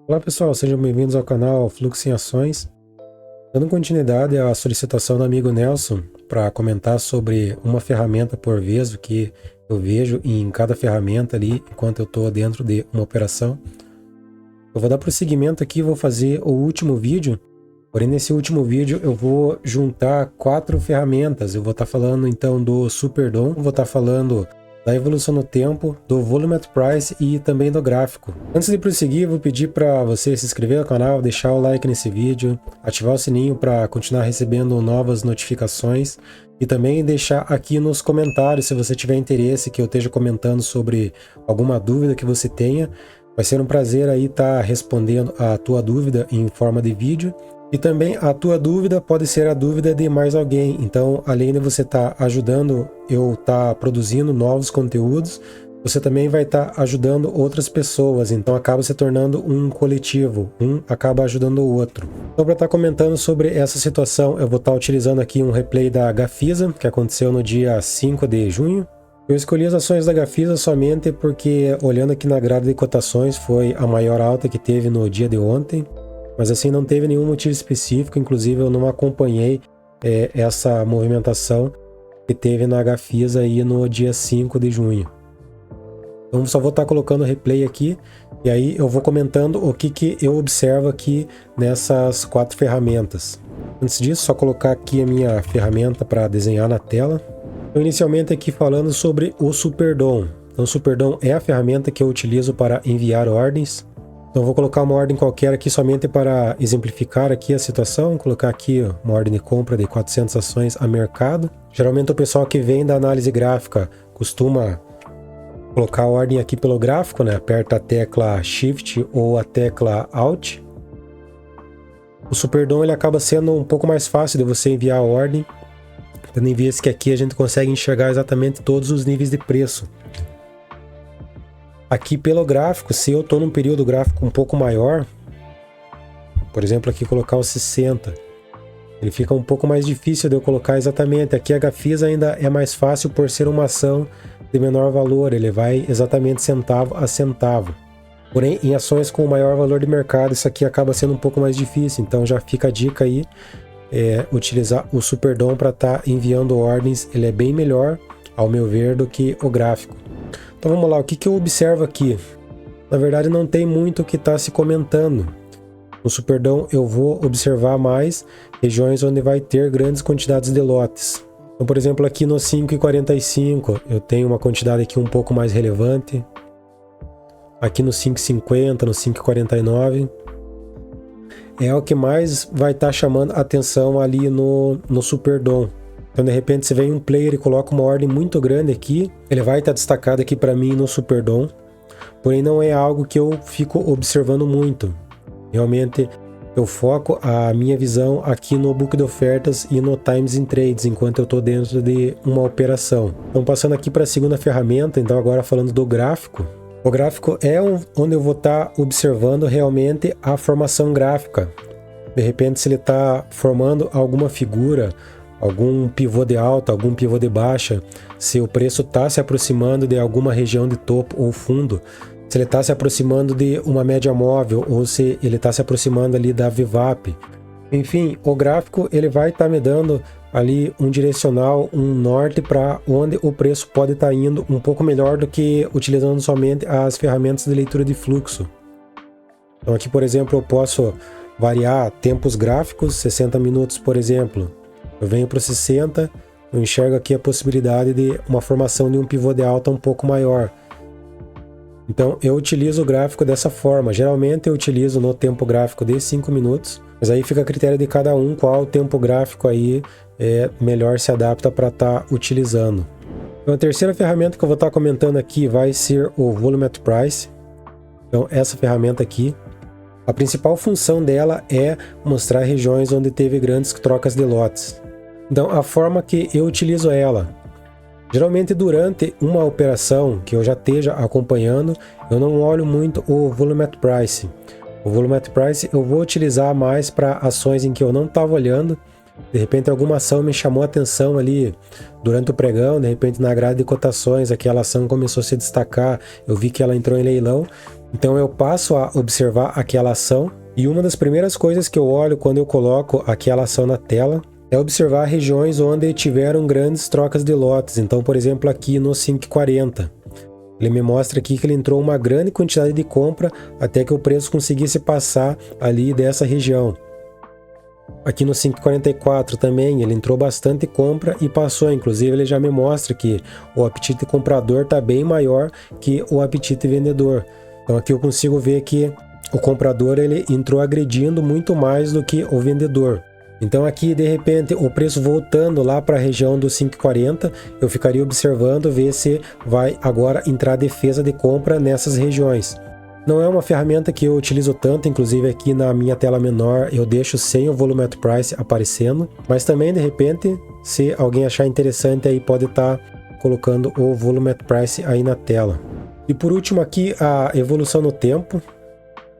Olá pessoal, sejam bem-vindos ao canal Fluxo em Ações. Dando continuidade à solicitação do amigo Nelson para comentar sobre uma ferramenta por vez, o que eu vejo em cada ferramenta ali enquanto eu estou dentro de uma operação. Eu vou dar prosseguimento aqui, vou fazer o último vídeo, porém nesse último vídeo eu vou juntar 4 ferramentas. Eu vou estar falando então do Super DOM, vou estar falando da evolução no tempo, do Volume at Price e também do gráfico. Antes de prosseguir, vou pedir para você se inscrever no canal, deixar o like nesse vídeo, ativar o sininho para continuar recebendo novas notificações e também deixar aqui nos comentários se você tiver interesse que eu esteja comentando sobre alguma dúvida que você tenha. Vai ser um prazer aí estar respondendo a tua dúvida em forma de vídeo. E também a tua dúvida pode ser a dúvida de mais alguém. Então, além de você estar ajudando eu estar produzindo novos conteúdos, você também vai estar ajudando outras pessoas. Então, acaba se tornando um coletivo. Um acaba ajudando o outro. Então, para estar comentando sobre essa situação, eu vou estar utilizando aqui um replay da Gafisa, que aconteceu no dia 5 de junho. Eu escolhi as ações da Gafisa somente porque, olhando aqui na grade de cotações, foi a maior alta que teve no dia de ontem. Mas assim, não teve nenhum motivo específico, inclusive eu não acompanhei essa movimentação que teve na Gafisa aí no dia 5 de junho. Então só vou estar colocando o replay aqui, e aí eu vou comentando o que eu observo aqui nessas 4 ferramentas. Antes disso, só colocar aqui a minha ferramenta para desenhar na tela. Então, inicialmente aqui falando sobre o Super DOM. Então o Super DOM é a ferramenta que eu utilizo para enviar ordens. Então vou colocar uma ordem qualquer aqui somente para exemplificar aqui a situação. Vou colocar aqui uma ordem de compra de 400 ações a mercado. Geralmente o pessoal que vem da análise gráfica costuma colocar a ordem aqui pelo gráfico, né? Aperta a tecla Shift ou a tecla Alt. O Super DOM ele acaba sendo um pouco mais fácil de você enviar a ordem, tendo em vista que aqui a gente consegue enxergar exatamente todos os níveis de preço. Aqui pelo gráfico, se eu estou num período gráfico um pouco maior, por exemplo aqui colocar o 60, ele fica um pouco mais difícil de eu colocar exatamente. Aqui a Gafisa ainda é mais fácil por ser uma ação de menor valor, ele vai exatamente centavo a centavo. Porém, em ações com maior valor de mercado, isso aqui acaba sendo um pouco mais difícil, então já fica a dica aí, utilizar o Super DOM para estar enviando ordens. Ele é bem melhor, ao meu ver, do que o gráfico. Então vamos lá, o que eu observo aqui? Na verdade não tem muito o que está se comentando. No Super DOM eu vou observar mais regiões onde vai ter grandes quantidades de lotes. Então, por exemplo, aqui no 5,45 eu tenho uma quantidade aqui um pouco mais relevante. Aqui no 5,50, no 5,49. É o que mais vai estar chamando a atenção ali no Super DOM. Então, de repente, se vem um player e coloca uma ordem muito grande aqui, ele vai estar destacado aqui para mim no Super DOM. Porém, não é algo que eu fico observando muito. Realmente, eu foco a minha visão aqui no book de ofertas e no Times in Trades, enquanto eu estou dentro de uma operação. Então, passando aqui para a segunda ferramenta, então agora falando do gráfico. O gráfico é onde eu vou estar observando realmente a formação gráfica. De repente, se ele está formando alguma figura, algum pivô de alta, algum pivô de baixa, se o preço está se aproximando de alguma região de topo ou fundo, se ele está se aproximando de uma média móvel ou se ele está se aproximando ali da VWAP. Enfim, o gráfico ele vai estar me dando ali um direcional, um norte para onde o preço pode estar indo um pouco melhor do que utilizando somente as ferramentas de leitura de fluxo. Então aqui, por exemplo, eu posso variar tempos gráficos, 60 minutos, por exemplo. Eu venho para o 60, eu enxergo aqui a possibilidade de uma formação de um pivô de alta um pouco maior. Então eu utilizo o gráfico dessa forma. Geralmente eu utilizo no tempo gráfico de 5 minutos, mas aí fica a critério de cada um qual tempo gráfico aí melhor se adapta para estar utilizando. Então a terceira ferramenta que eu vou estar comentando aqui vai ser o Volume at Price. Então essa ferramenta aqui, a principal função dela é mostrar regiões onde teve grandes trocas de lotes. Então, a forma que eu utilizo ela, geralmente durante uma operação que eu já esteja acompanhando, eu não olho muito o Volume at Price. O Volume at Price eu vou utilizar mais para ações em que eu não estava olhando. De repente alguma ação me chamou a atenção ali durante o pregão, de repente na grade de cotações aquela ação começou a se destacar, eu vi que ela entrou em leilão. Então eu passo a observar aquela ação e uma das primeiras coisas que eu olho quando eu coloco aquela ação na tela é observar regiões onde tiveram grandes trocas de lotes. Então, por exemplo, aqui no 5,40, ele me mostra aqui que ele entrou uma grande quantidade de compra até que o preço conseguisse passar ali dessa região. Aqui no 5,44 também, ele entrou bastante compra e passou. Inclusive, ele já me mostra que o apetite comprador está bem maior que o apetite vendedor. Então aqui eu consigo ver que o comprador ele entrou agredindo muito mais do que o vendedor. Então aqui, de repente, o preço voltando lá para a região do 5,40, eu ficaria observando, ver se vai agora entrar defesa de compra nessas regiões. Não é uma ferramenta que eu utilizo tanto, inclusive aqui na minha tela menor eu deixo sem o Volume at Price aparecendo, mas também de repente, se alguém achar interessante aí pode estar colocando o Volume at Price aí na tela. E por último aqui a evolução no tempo,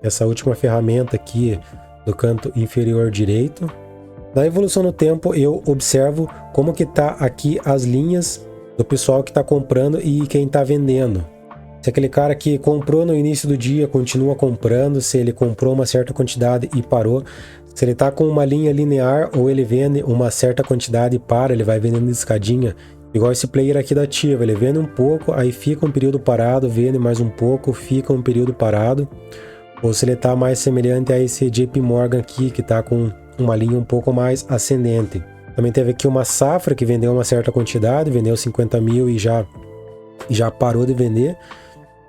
essa última ferramenta aqui do canto inferior direito. Na evolução no tempo eu observo como que está aqui as linhas do pessoal que está comprando e quem está vendendo. Se aquele cara que comprou no início do dia continua comprando, se ele comprou uma certa quantidade e parou, se ele está com uma linha linear ou ele vende uma certa quantidade e para, ele vai vendendo de escadinha, igual esse player aqui da Ativa, ele vende um pouco, aí fica um período parado, vende mais um pouco, fica um período parado, ou se ele está mais semelhante a esse JP Morgan aqui, que está com uma linha um pouco mais ascendente. Também teve aqui uma safra que vendeu uma certa quantidade, vendeu 50 mil e já parou de vender.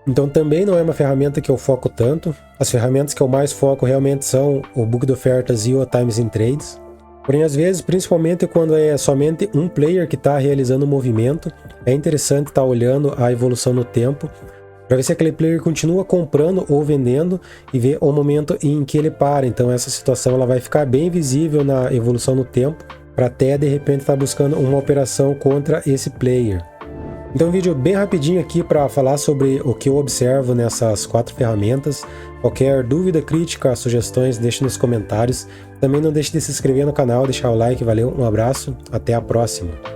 Então também não é uma ferramenta que eu foco tanto. As ferramentas que eu mais foco realmente são o Book de Ofertas e o Times in Trades. Porém, às vezes, principalmente quando é somente um player que está realizando o movimento, é interessante estar olhando a evolução no tempo para ver se aquele player continua comprando ou vendendo e ver o momento em que ele para. Então essa situação ela vai ficar bem visível na evolução no tempo para até de repente estar buscando uma operação contra esse player. Então um vídeo bem rapidinho aqui para falar sobre o que eu observo nessas 4 ferramentas. Qualquer dúvida, crítica, sugestões, deixe nos comentários. Também não deixe de se inscrever no canal, deixar o like, valeu, um abraço, até a próxima.